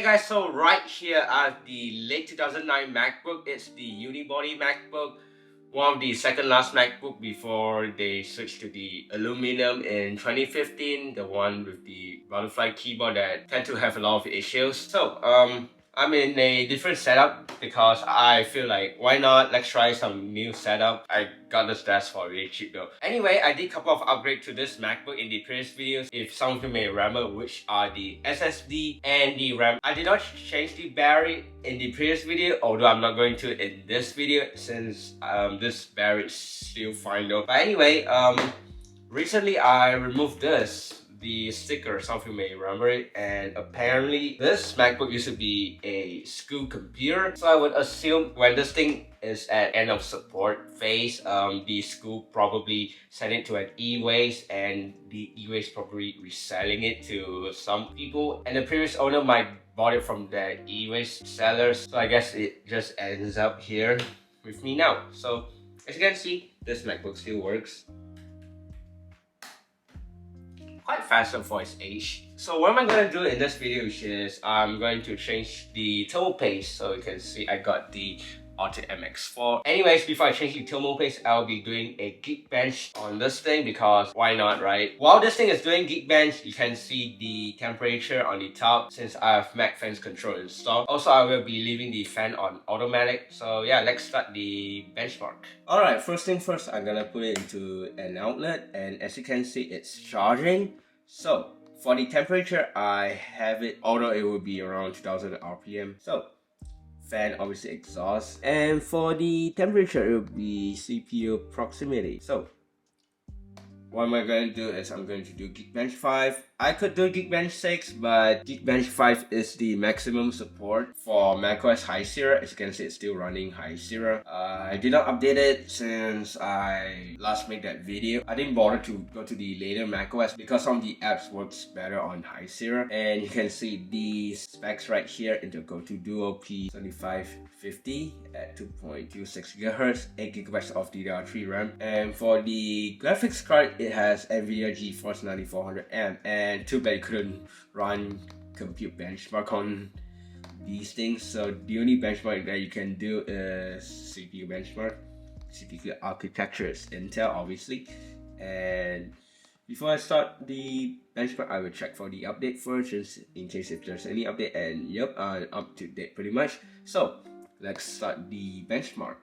Hey guys, so right here I have the late 2009 MacBook. It's the Unibody MacBook, one of the second last MacBook before they switched to the aluminum in 2015, the one with the butterfly keyboard that tend to have a lot of issues. So I'm in a different setup because I feel like why not, let's try some new setup. I got this desk for really cheap though. Anyway, I did a couple of upgrades to this MacBook in the previous videos, if some of you may remember, which are the SSD and the RAM. I did not change the battery in the previous video, although I'm not going to in this video since this battery is still fine though. But anyway, recently I removed the sticker, some of you may remember it, and apparently this MacBook used to be a school computer, so I would assume when this thing is at end of support phase, the school probably sent it to an e-waste and the e-waste probably reselling it to some people, and the previous owner might bought it from the e-waste sellers, so I guess it just ends up here with me now. So as you can see, this MacBook still works quite faster for its age. So what am I going to do in this video is I'm going to change the thermal paste. So you can see I got the Otis MX-4. Anyways, before I change the thermal paste, I'll be doing a Geekbench on this thing because why not, right? While this thing is doing Geekbench, you can see the temperature on the top since I have Mac fans control installed. Also, I will be leaving the fan on automatic. So yeah, let's start the benchmark. Alright, first thing first, I'm gonna put it into an outlet, and as you can see, it's charging. So for the temperature, I have it, although it will be around 2000 RPM. So fan obviously exhaust, and for the temperature it will be CPU proximity. So what am I going to do is I'm going to do Geekbench 5. I could do Geekbench 6, but Geekbench 5 is the maximum support for macOS High Sierra. As you can see, it's still running High Sierra. I did not update it since I last made that video. I didn't bother to go to the later macOS because some of the apps works better on High Sierra. And you can see the specs right here in the go-to Duo P7550 at 2.26 GHz, 8 GB of DDR3 RAM. And for the graphics card, it has NVIDIA GeForce 9400M, and too bad it couldn't run compute benchmark on these things. So the only benchmark that you can do is CPU benchmark. CPU architecture is Intel obviously. And before I start the benchmark, I will check for the update first, just in case if there's any update, and yep, I'm up to date pretty much. So let's start the benchmark.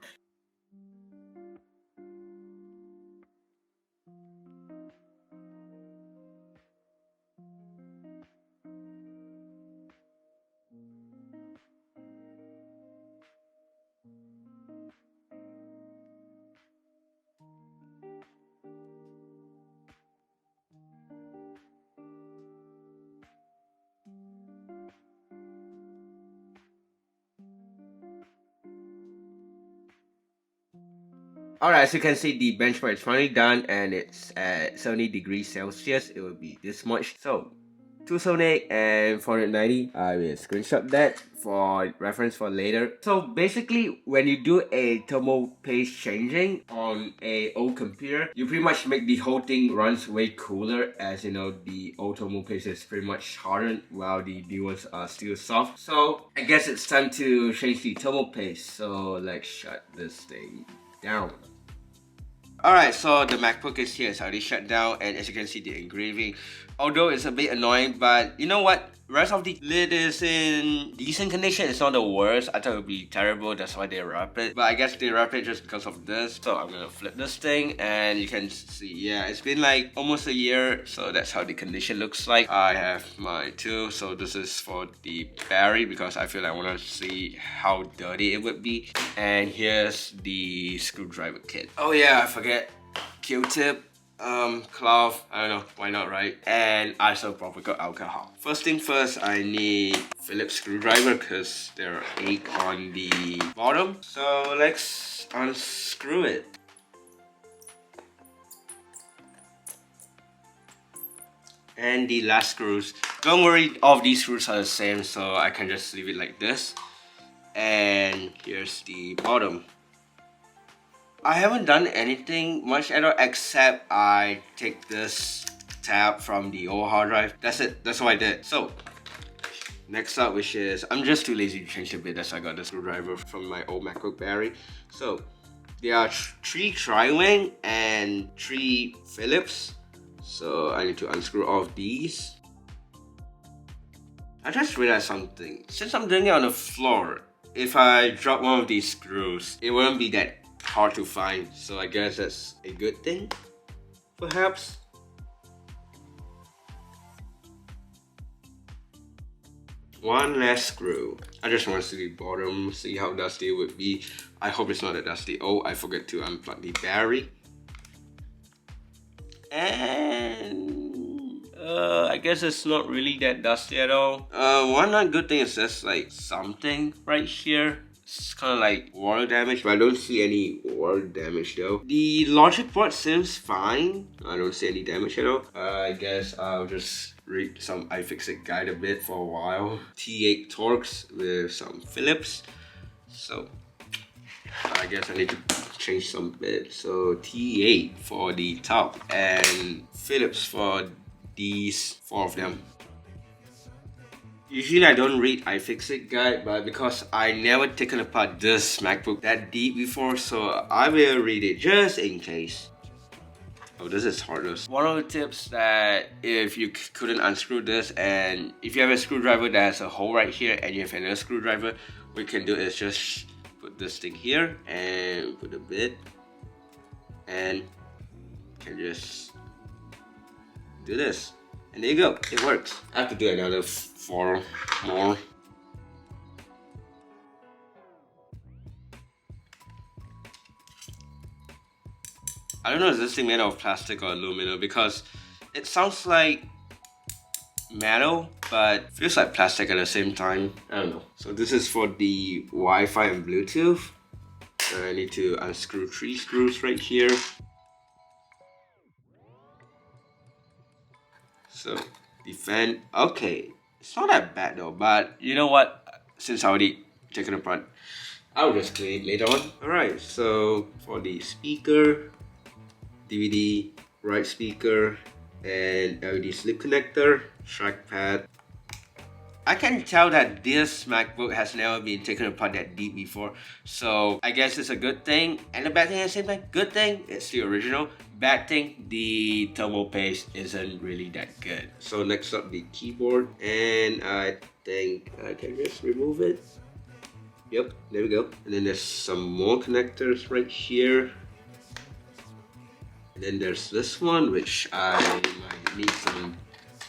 Alright, as you can see, the benchmark is finally done and it's at 70 degrees Celsius. It will be this much. So 278 and 490. I will screenshot that for reference for later. So basically, when you do a thermal paste changing on a old computer, you pretty much make the whole thing runs way cooler, as you know the old thermal paste is pretty much hardened while the new ones are still soft. So I guess it's time to change the thermal paste. So let's shut this thing down. Alright, so the MacBook is here. It's already shut down, and as you can see, the engraving, although it's a bit annoying, but you know what? Rest of the lid is in decent condition. It's not the worst. I thought it would be terrible, that's why they wrap it. But I guess they wrap it just because of this. So I'm gonna flip this thing, and you can see, yeah, it's been like almost a year. So that's how the condition looks like. I have my tool. So this is for the battery because I feel like I want to see how dirty it would be. And here's the screwdriver kit. Oh yeah, I forget. Q-tip. Cloth, I don't know, why not, right? And isopropyl alcohol. First thing first, I need Phillips screwdriver because there are 8 on the bottom. So let's unscrew it. And the last screws. Don't worry, all of these screws are the same, so I can just leave it like this. And here's the bottom. I haven't done anything much at all except I take this tab from the old hard drive. That's it. That's what I did. So Next up, which is, I'm just too lazy to change the bit as I got the screwdriver from my old MacBook battery. So there are 3 tri-wing and 3 Phillips. So I need to unscrew all of these. I just realized something. Since I'm doing it on the floor, if I drop one of these screws, it wouldn't be that hard to find. So I guess that's a good thing, perhaps. One last screw. I just want to see the bottom, see how dusty it would be. I hope it's not that dusty. Oh, I forgot to unplug the battery. And I guess it's not really that dusty at all. One not good thing is there's like something right here. It's kind of like water damage, but I don't see any water damage though. The logic board seems fine. I don't see any damage at all. I guess I'll just read some iFixit guide a bit for a while. T8 Torx with some Phillips. So I guess I need to change some bits. So T8 for the top and Phillips for these 4 of them. Usually I don't read iFixit guide, but because I never taken apart this MacBook that deep before, so I will read it just in case. Oh, this is hardest. One of the tips that if you couldn't unscrew this, and if you have a screwdriver that has a hole right here and you have another screwdriver, what you can do is just put this thing here and put a bit and you can just do this. And there you go, it works. I have to do another 4 more. I don't know if this thing made out of plastic or aluminum because it sounds like metal but feels like plastic at the same time. I don't know. So this is for the Wi-Fi and Bluetooth. I need to unscrew 3 screws right here. So the fan, okay, it's not that bad though, but you know what, since I already taken it apart, I'll just clean it later on. Alright, so for the speaker, DVD, right speaker, and LED slip connector, trackpad. I can tell that this MacBook has never been taken apart that deep before, so I guess it's a good thing. And the bad thing at the same time, good thing, it's the original. Bad thing, the thermal paste isn't really that good. So next up, the keyboard, and I think I can just remove it. Yep, there we go. And then there's some more connectors right here. And then there's this one, which I might need some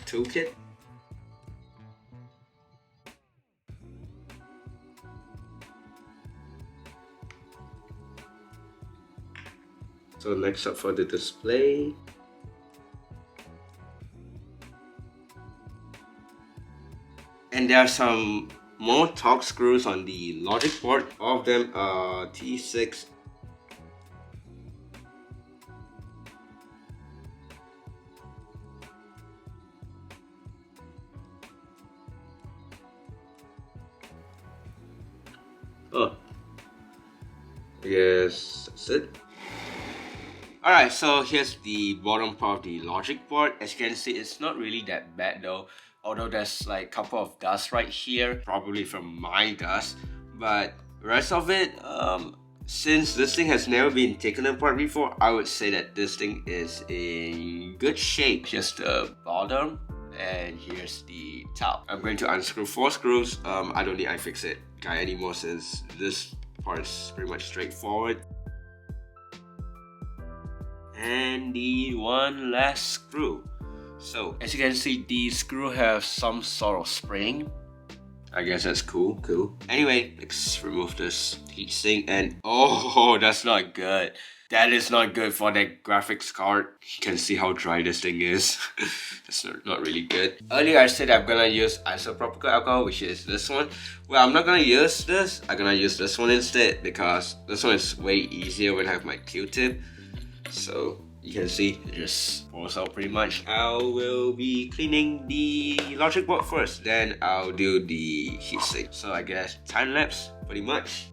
toolkit. So next up for the display. And there are some more Torx screws on the logic board. All of them are T6. Oh, yes, that's it. Alright, so here's the bottom part of the logic board. As you can see, it's not really that bad though. Although there's like a couple of dust right here, probably from my dust. But the rest of it, since this thing has never been taken apart before, I would say that this thing is in good shape. Here's the bottom and here's the top. I'm going to unscrew 4 screws. I don't need iFixit guide anymore since this part is pretty much straightforward. And the one last screw. So as you can see, the screw have some sort of spring. I guess that's cool. Anyway, let's remove this heatsink and oh, that's not good. That is not good for that graphics card. You can see how dry this thing is. That's not really good. Earlier I said I'm gonna use isopropyl alcohol, which is this one. Well, I'm not gonna use this. I'm gonna use this one instead because this one is way easier when I have my Q-tip. So you can see it just pours out pretty much. I will be cleaning the logic board first, then I'll do the heatsink. So I guess time lapse pretty much.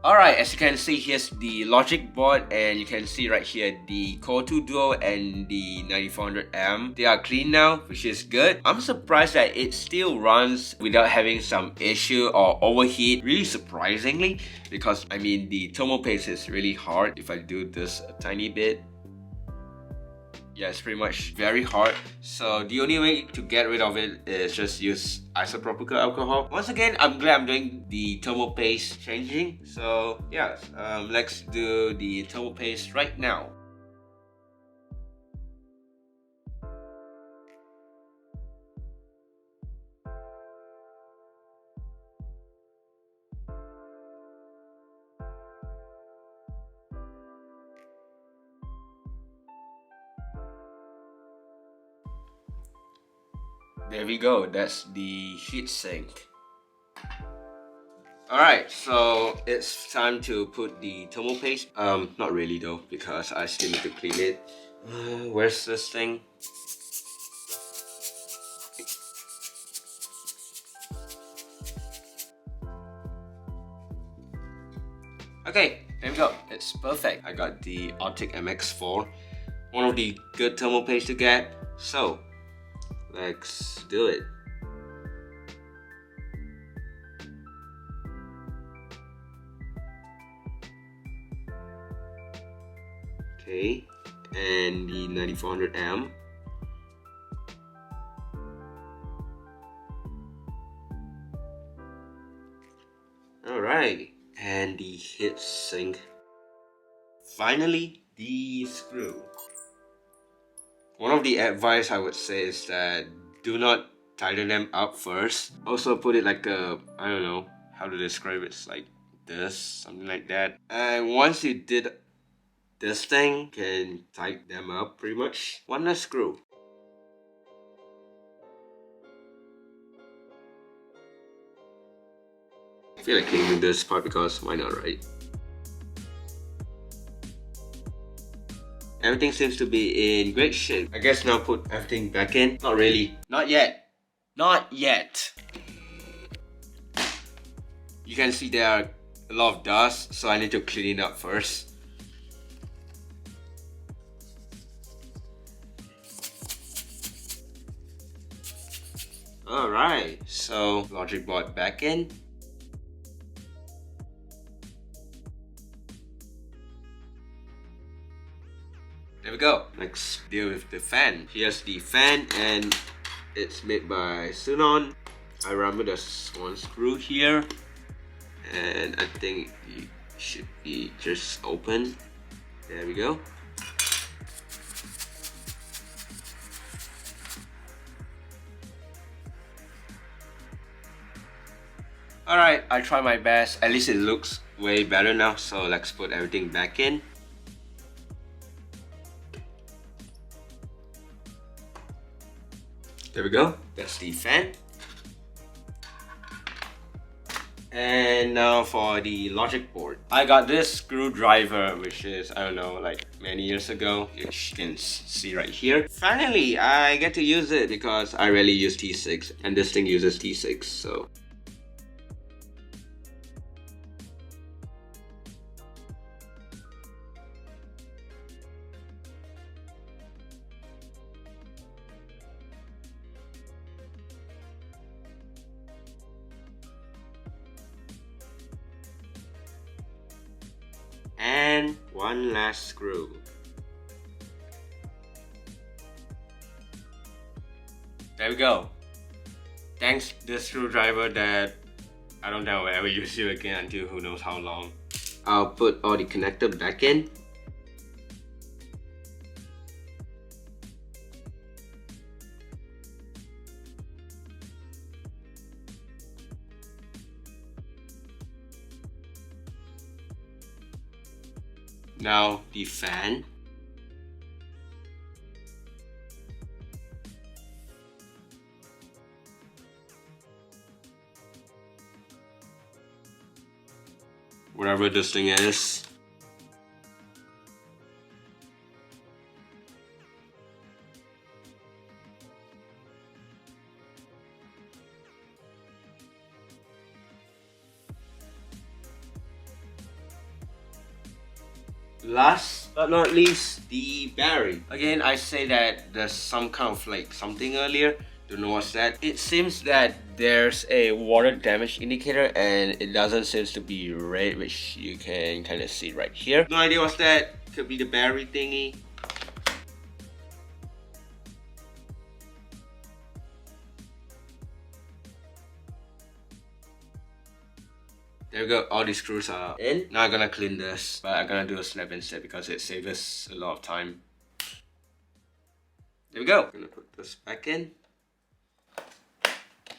Alright, as you can see, here's the logic board, and you can see right here the Core 2 Duo and the 9400M. They are clean now, which is good. I'm surprised that it still runs without having some issue or overheat, really surprisingly, because I mean the thermal paste is really hard. If I do this a tiny bit, yeah, it's pretty much very hard. So the only way to get rid of it is just use isopropyl alcohol. Once again, I'm glad I'm doing the thermal paste changing. So yeah, let's do the thermal paste right now. There we go, that's the heat sink. Alright, so it's time to put the thermal paste. Not really though, because I still need to clean it. Where's this thing? Okay, there we go. It's perfect. I got the Otis MX-4. One of the good thermal paste to get. So, let's do it. Okay, and the 9400M. Alright, and the heat sink. Finally, the screw. One of the advice I would say is that do not tighten them up first. Also put it like a, I don't know how to describe it, it's like this, something like that. And once you did this thing, you can tighten them up pretty much. One less screw. I feel like cleaning this part because why not, right? Everything seems to be in great shape. I guess now put everything back in. Not really. Not yet. Not yet. You can see there are a lot of dust, so I need to clean it up first. Alright, so logic board back in. There we go. Let's deal with the fan. Here's the fan, and it's made by Sunon. I remember there's one screw here, and I think it should be just open. There we go. Alright, I try my best. At least it looks way better now, so let's put everything back in. There we go, that's the fan. And now for the logic board. I got this screwdriver, which is, I don't know, like many years ago. You can see right here. Finally, I get to use it because I rarely use T6 and this thing uses T6, so. And one last screw. There we go. Thanks this screwdriver that I don't think I will ever use it again until who knows how long. I'll put all the connector back in. Now the fan. Whatever this thing is. last but not least, the battery. Again, I say that there's some kind of like something earlier. Don't know what's that. It seems that there's a water damage indicator and it doesn't seem to be red, which you can kind of see right here. No idea what's that. Could be the battery thingy. There we go, all these screws are in. Now I'm gonna clean this, but I'm gonna do a snap instead because it saves us a lot of time. There we go. I'm gonna put this back in.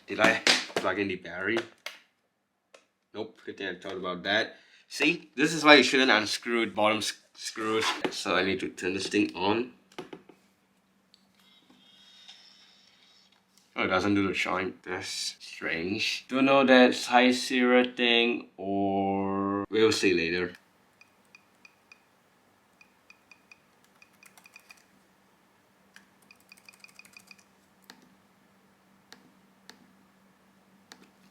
Did I plug in the battery? Nope, good thing I thought about that. See, this is why you shouldn't unscrew bottom screws. So I need to turn this thing on. Oh, it doesn't do the shine. That's strange. Don't know that's high Sierra thing or we'll see later.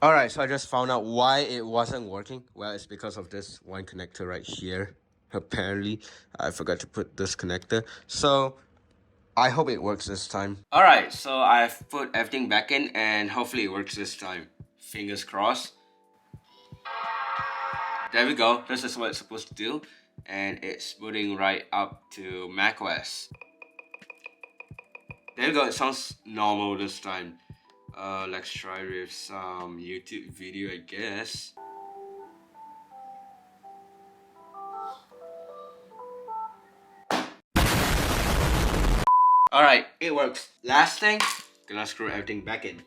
Alright, so I just found out why it wasn't working. Well, it's because of this one connector right here. Apparently, I forgot to put this connector. So, I hope it works this time. Alright, so I've put everything back in and hopefully it works this time. Fingers crossed. There we go. This is what it's supposed to do. And it's booting right up to macOS. There we go. It sounds normal this time. Let's try with some YouTube video, I guess. Alright, it works. Last thing, gonna screw everything back in.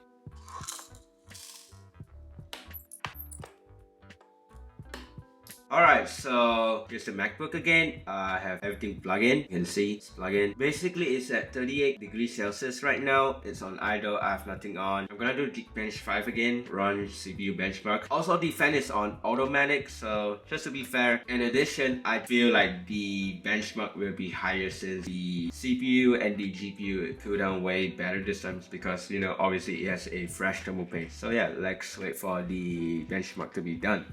Alright, so here's the MacBook again. I have everything plugged in. You can see it's plugged in. Basically, it's at 38 degrees Celsius right now. It's on idle. I have nothing on. I'm gonna do Geekbench 5 again. Run CPU benchmark. Also, the fan is on automatic. So just to be fair, in addition, I feel like the benchmark will be higher since the CPU and the GPU cool down way better this time because, you know, obviously it has a fresh thermal paste. So yeah, let's wait for the benchmark to be done.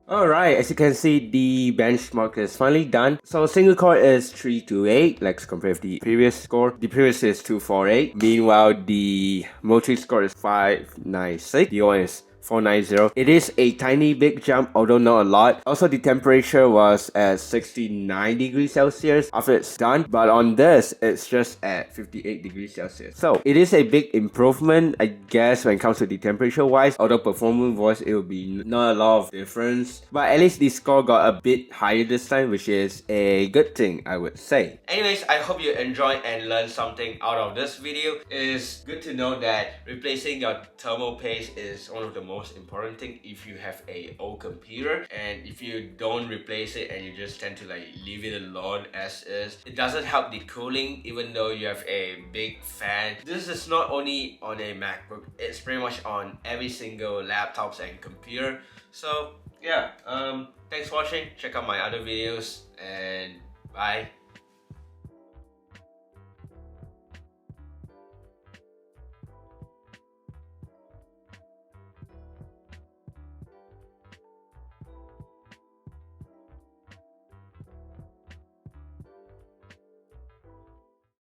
Alright, as you can see, the benchmark is finally done. So single core is 328, let's compare with the previous score. The previous is 248. Meanwhile, the multi score is 596. The Yeoh is 490. It is a tiny big jump, although not a lot. Also, the temperature was at 69 degrees Celsius after it's done, but on this, it's just at 58 degrees Celsius. So, it is a big improvement, I guess, when it comes to the temperature wise. Although performance-wise, it will be not a lot of difference. But at least the score got a bit higher this time, which is a good thing, I would say. Anyways, I hope you enjoyed and learned something out of this video. It's good to know that replacing your thermal paste is one of the most important thing if you have a old computer, and if you don't replace it and you just tend to like leave it alone as is, it doesn't help the cooling even though you have a big fan. This is not only on a MacBook, it's pretty much on every single laptops and computer. So yeah, thanks for watching. Check out my other videos and bye.